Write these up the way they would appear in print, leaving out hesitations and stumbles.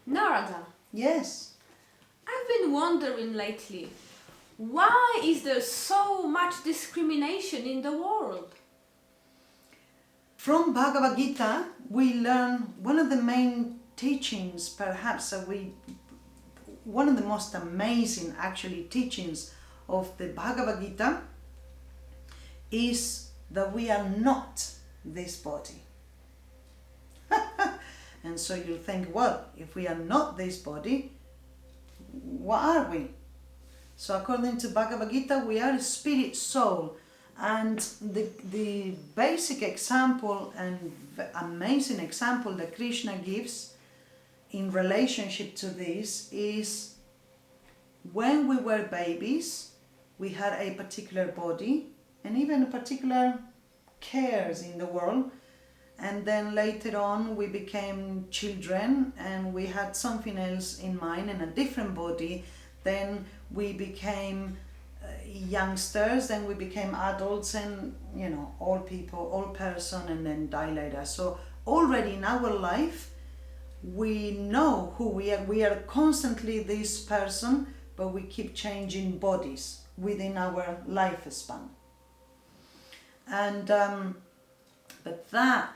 Narada, Yes. I've been wondering lately, why is there so much discrimination in the world? From Bhagavad Gita, we learn one of the main teachings, perhaps one of the most amazing actually teachings of the Bhagavad Gita is that we are not this body. And so you'll think, well, if we are not this body, what are we? So according to Bhagavad Gita, we are spirit, soul. And the basic example and amazing example that Krishna gives in relationship to this is when we were babies, we had a particular body and even a particular cares in the world. And then later on we became children and we had something else in mind and a different body. Then we became youngsters, then we became adults and old people, old person, and then die later. So already in our life we know who we are. We are constantly this person, but we keep changing bodies within our lifespan. And but that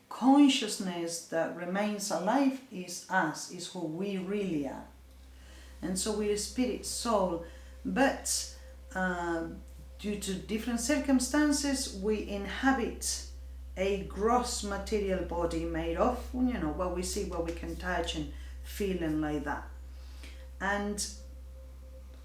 consciousness that remains alive is us, is who we really are. And so we are spirit, soul, but due to different circumstances we inhabit a gross material body made of what we see, what we can touch and feel and like that. And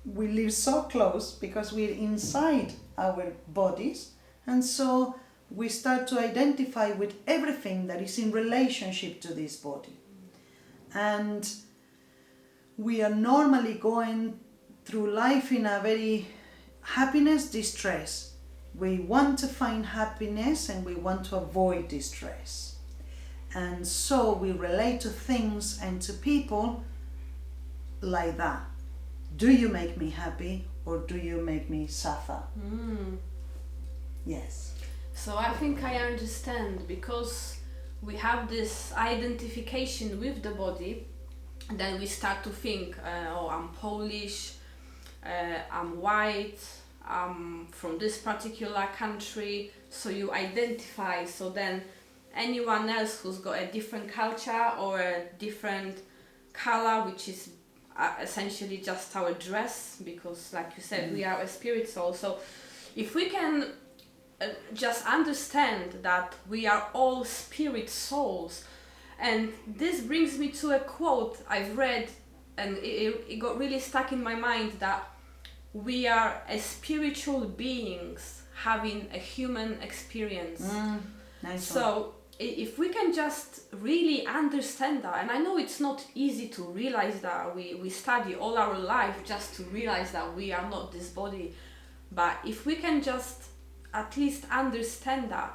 we live so close because we're inside our bodies, and so we start to identify with everything that is in relationship to this body. And we are normally going through life in a very happiness, distress. We want to find happiness and we want to avoid distress. And so we relate to things and to people like that. Do you make me happy or do you make me suffer? Yes. So I think I understand, because we have this identification with the body, then we start to think, I'm Polish, I'm white, I'm from this particular country, so you identify. So then anyone else who's got a different culture or a different color, which is essentially just our dress, because like you said, we are a spirit soul. So if we can just understand that we are all spirit souls. And this brings me to a quote I've read, and it got really stuck in my mind, that we are as spiritual beings having a human experience. Nice. So if we can just really understand that, and I know it's not easy to realize that, we study all our life just to realize that we are not this body, but if we can just at least understand that,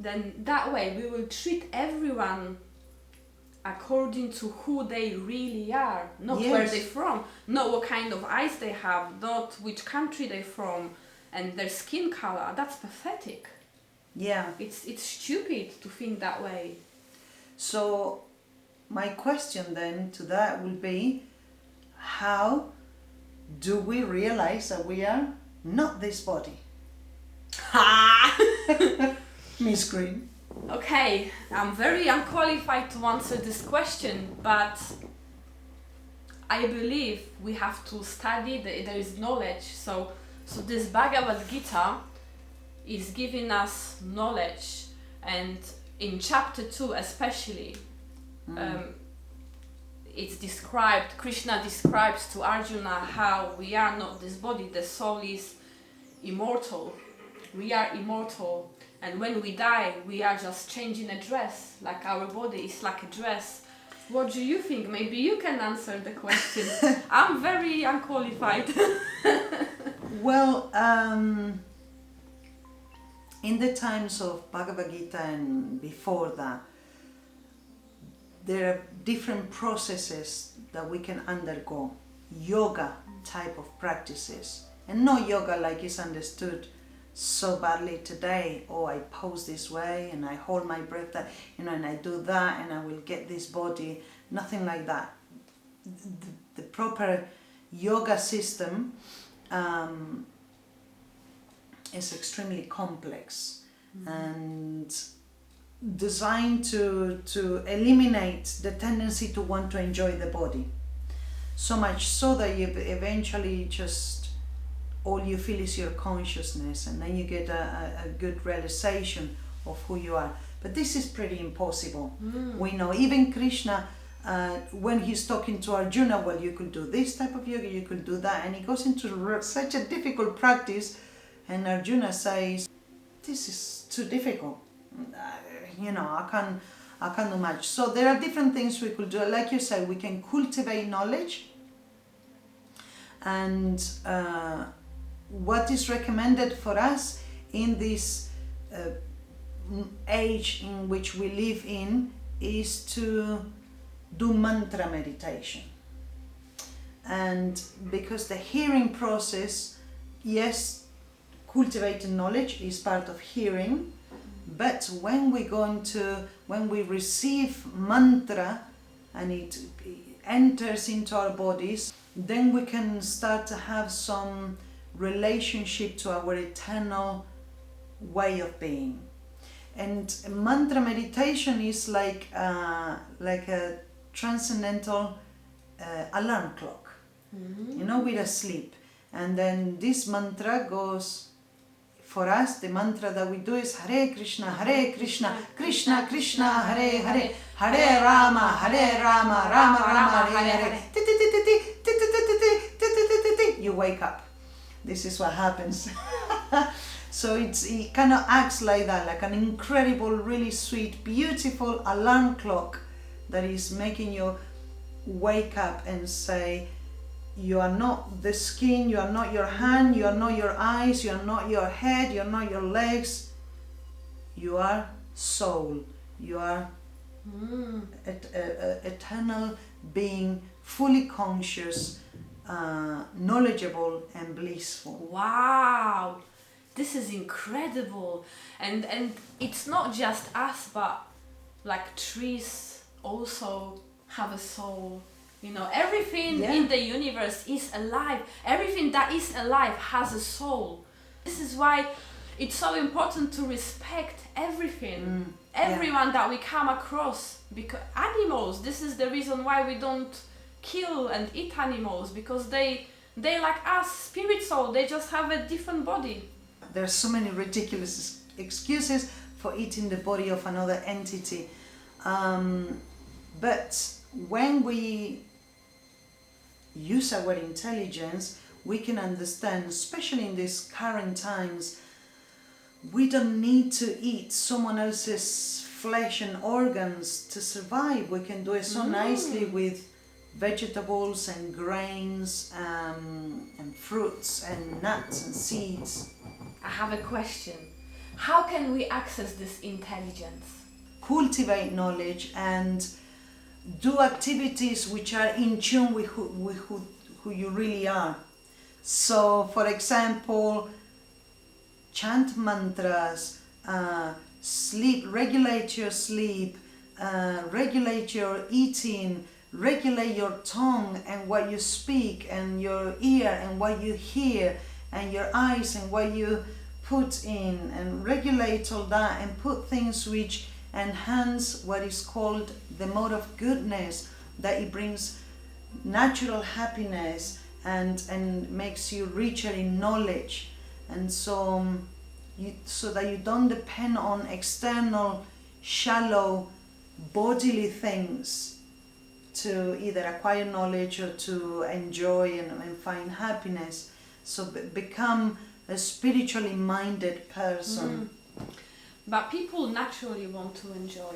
then that way we will treat everyone according to who they really are, not where they're from, not what kind of eyes they have, not which country they're from and their skin color. That's pathetic. Yeah. It's stupid to think that way. So my question then to that will be, how do we realize that we are not this body? Miss Green. Okay, I'm very unqualified to answer this question, but I believe we have to study, there is knowledge. So this Bhagavad Gita is giving us knowledge, and in chapter 2 especially, it's described, Krishna describes to Arjuna how we are not this body, the soul is immortal. We are immortal, and when we die, we are just changing a dress, like our body is like a dress. What do you think? Maybe you can answer the question. I'm very unqualified. Well, in the times of Bhagavad Gita and before that, there are different processes that we can undergo, yoga type of practices, and no yoga like is understood so badly today, or I pose this way and I hold my breath that, and I do that and I will get this body. Nothing like that. The proper yoga system is extremely complex and designed to eliminate the tendency to want to enjoy the body. So much so that you eventually just, all you feel is your consciousness, and then you get a good realization of who you are. But this is pretty impossible. We know even Krishna, when he's talking to Arjuna, well, you could do this type of yoga, you could do that, and he goes into such a difficult practice, and Arjuna says, this is too difficult. I can't do much. So there are different things we could do. Like you say, we can cultivate knowledge, and what is recommended for us in this age in which we live in is to do mantra meditation. And because the hearing process, yes, cultivating knowledge is part of hearing, but when we receive mantra and it enters into our bodies, then we can start to have some relationship to our eternal way of being. And mantra meditation is like a transcendental alarm clock. We're asleep, and then this mantra goes. For us, the mantra that we do is Hare Krishna, Krishna Krishna, Hare Hare, Hare Rama, Rama Rama, Hare Hare. You wake up. This is what happens. So it kind of acts like that, like an incredible, really sweet, beautiful alarm clock that is making you wake up and say, you are not the skin, you are not your hand, you are not your eyes, you are not your head, you are not your legs. You are soul. You are eternal being, fully conscious, knowledgeable and blissful. Wow, this is incredible. And it's not just us, but like trees also have a soul. Everything in the universe is alive. Everything that is alive has a soul. This is why it's so important to respect everything, everyone that we come across. Because animals, this is the reason why we don't kill and eat animals, because they like us, spirit soul, they just have a different body. There are so many ridiculous excuses for eating the body of another entity. But when we use our intelligence, we can understand, especially in these current times, we don't need to eat someone else's flesh and organs to survive. We can do it so nicely with vegetables and grains and fruits and nuts and seeds. I have a question. How can we access this intelligence? Cultivate knowledge and do activities which are in tune with who you really are. So, for example, chant mantras, sleep, regulate your sleep, regulate your eating, regulate your tongue and what you speak, and your ear and what you hear, and your eyes and what you put in, and regulate all that and put things which enhance what is called the mode of goodness, that it brings natural happiness and makes you richer in knowledge, and so that you don't depend on external shallow bodily things to either acquire knowledge or to enjoy and find happiness. So become a spiritually minded person. But people naturally want to enjoy.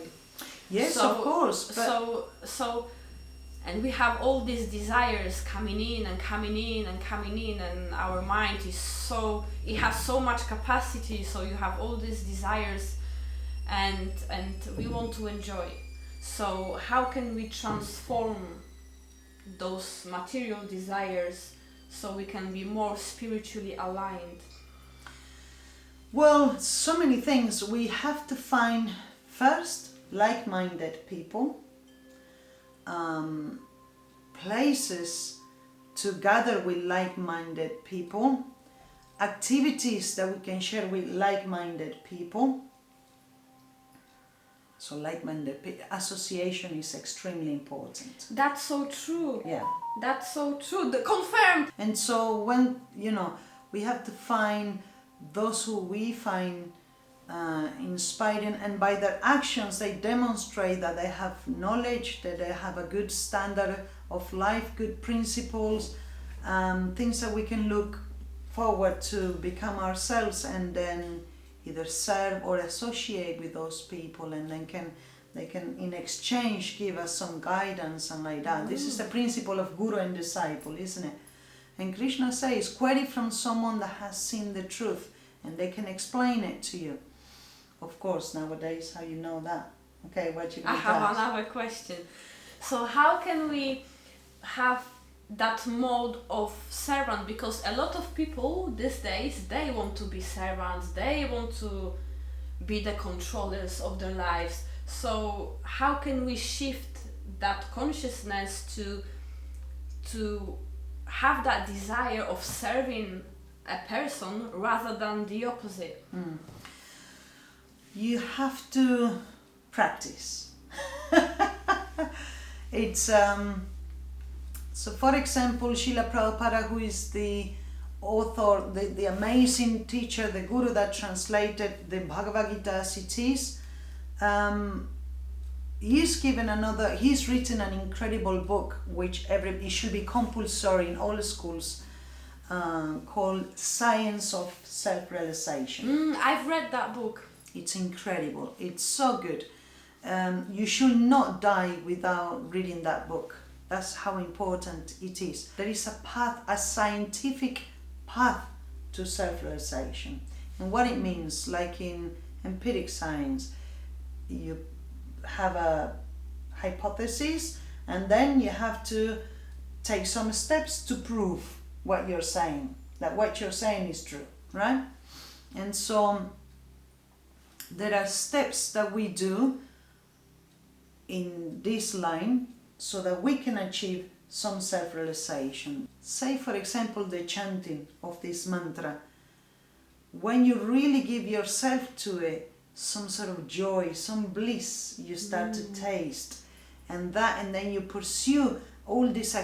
Yes, of course. So, and we have all these desires coming in, and our mind it has so much capacity. So you have all these desires, and we want to enjoy. So how can we transform those material desires so we can be more spiritually aligned? Well, so many things. We have to find first like-minded people, places to gather with like-minded people, activities that we can share with like-minded people. So like-minded association is extremely important. That's so true. Yeah. That's so true. Confirmed. And so when, we have to find those who we find inspiring, and by their actions they demonstrate that they have knowledge, that they have a good standard of life, good principles, things that we can look forward to become ourselves, and then either serve or associate with those people, and then they can in exchange give us some guidance and like that. This is the principle of guru and disciple, isn't it? And Krishna says, query from someone that has seen the truth, and they can explain it to you. Of course, nowadays, how you know that? Okay, what you I have another question. So how can we have that mode of servant? Because a lot of people these days, they want to be servants, they want to be the controllers of their lives. So how can we shift that consciousness to have that desire of serving a person rather than the opposite? You have to practice. It's so for example, Srila Prabhupada, who is the author, the amazing teacher, the guru that translated the Bhagavad Gita as it is, he's written an incredible book which it should be compulsory in all schools, called Science of Self-Realization. I've read that book. It's incredible. It's so good. You should not die without reading that book. That's how important it is. There is a path, a scientific path to self-realization. And what it means, like in empiric science, you have a hypothesis and then you have to take some steps to prove what you're saying, that what you're saying is true, right? And so there are steps that we do in this line so that we can achieve some self-realization. Say, for example, the chanting of this mantra. When you really give yourself to it, some sort of joy, some bliss you start to taste, and then you pursue all these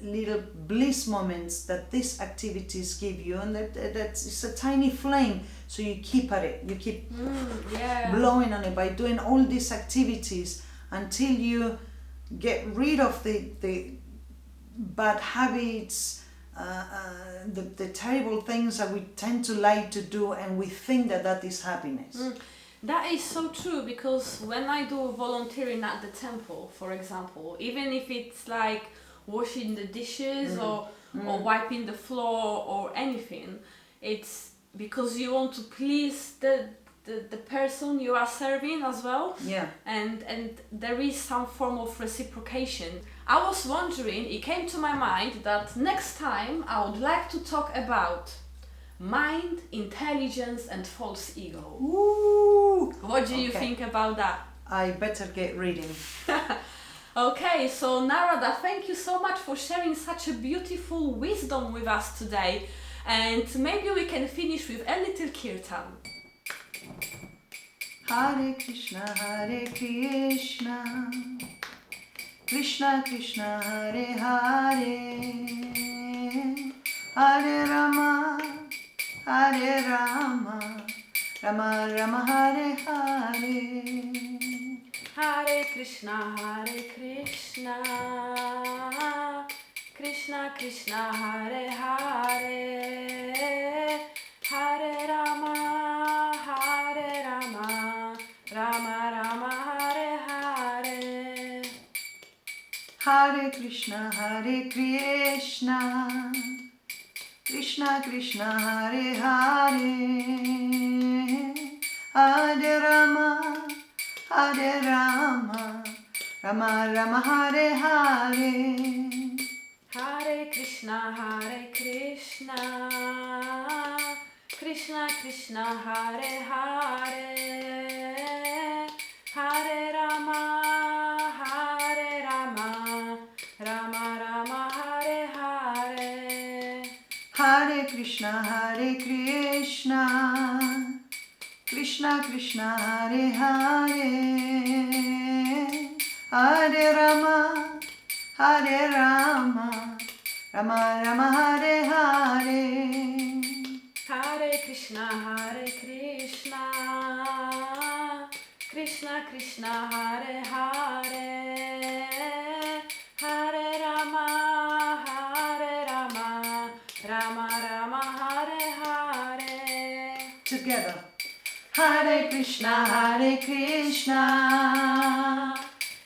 little bliss moments that these activities give you, and it's a tiny flame, so you keep at it, you keep blowing on it by doing all these activities until you get rid of the bad habits, the terrible things that we tend to like to do, and we think that is happiness. That is so true, because when I do volunteering at the temple, for example, even if it's like washing the dishes or wiping the floor or anything, it's because you want to please the person you are serving as well. Yeah. And there is some form of reciprocation. I was wondering, it came to my mind that next time I would like to talk about mind, intelligence and false ego. Ooh. What do you think about that? I better get reading. Okay, so Narada, thank you so much for sharing such a beautiful wisdom with us today. And maybe we can finish with a little kirtan. Hare Krishna, Krishna Krishna, Hare Hare, Hare Rama, Hare Rama, Rama Rama, Hare Hare. Hare Krishna, Krishna Krishna, Hare Hare, Hare Rama, Rama Rama, Hare Hare. Hare Krishna, Krishna Krishna, Hare Hare, Hare Rama, Rama Rama, Hare Hare. Hare Krishna, Krishna Krishna Hare Hare, Hare Rama Rama Rama Hare Hare. Hare Krishna Hare Krishna, Krishna Krishna Hare Hare, Hare Rama Rama Rama Hare Hare. Hare Krishna Hare Krishna, Krishna Krishna Hare Hare, Hare Rama Rama Rama Hare Hare. Together. Hare Krishna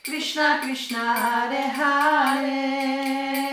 Krishna Krishna Hare Hare,